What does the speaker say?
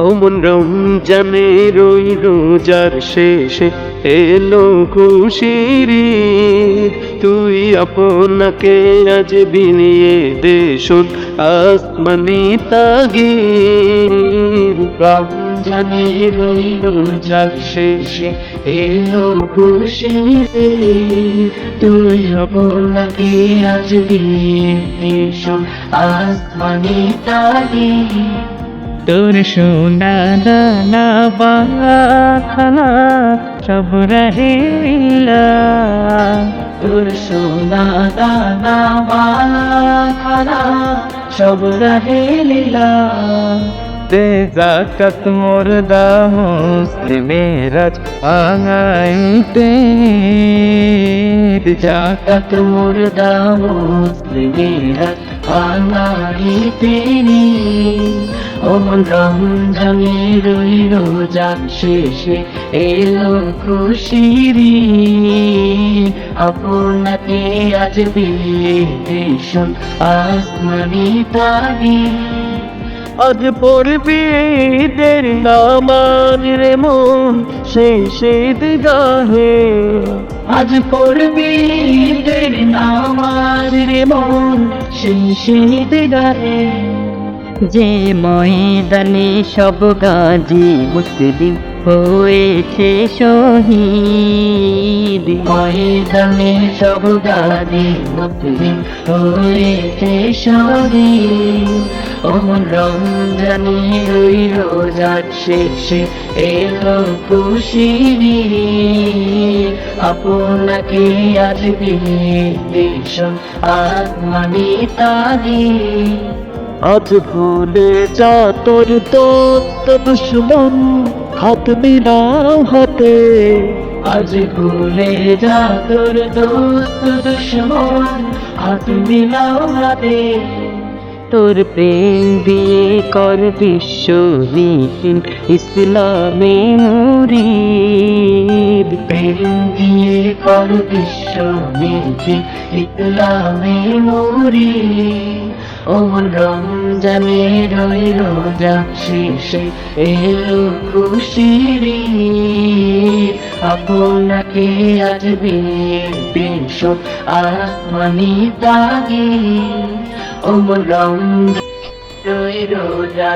অমন রমজানের ওই রোজার শেষে এলো খুশির ঈদ। তুই আপনাকে আজ বিলিয়ে দে শোন আসমানি তাগিদ। রমজানের ওই রোজার শেষে এলো খুশির ঈদ। তুই আপনাকে আজ বিলিয়ে দে শোন আসমানি তাগিদ। তোর সোনা দানা বাখানা সব রহিলা, তোর সোনা দানা বাখানা সব রহে লীলা। দে জাকাত মোর দা মুসলিমেরাজ আঙাইতে, জাকাত মুর্দা মুসলিমেরা আঙাইতে নি। অমন রমজানের ওই রোজার শেষে এলো খুশির ঈদ। আপনাকে আজ বিলিয়ে দে শোন আসমানি তাগিদ। আজ পড়বি ঈদের নামাজ রে মন শেষে দিগাহে। আজ পড়বি ঈদের নামাজ রে মন শেষে দিগাহে। যে ময়দানে সব গাজী মুসলিম হয়েছে শহীদ, ময়দানে সব গাজী মুসলিম হয়েছে শহীদ। অমন রমজানের ওই রোজার শেষে এলো খুশির ঈদ। আপনাকে আজ বিলিয়ে দে শোন আসমানি তাগিদ। আজ ভুলে যা তোর দোস্ত দুশ্মন হাত মিলাও হাতে। আজ ভুলে যা তোর দোস্ত দুশ্মন হাত মিলাও হাতে। তোর প্রেম দিয়ে কর বিশ্ব বিপিন ইসলামে মুরিদ, প্রেম দিয়ে কর বিশ্ব বিপিন ইসলামে মুরিদ। অমন রমজানের ওই রোজা শেষে এলো খুশির ঈদ। আপনাকে আজ বিলিয়ে দে শোন আসমানি তাগিদ। অমন রমজানের ওই রোজা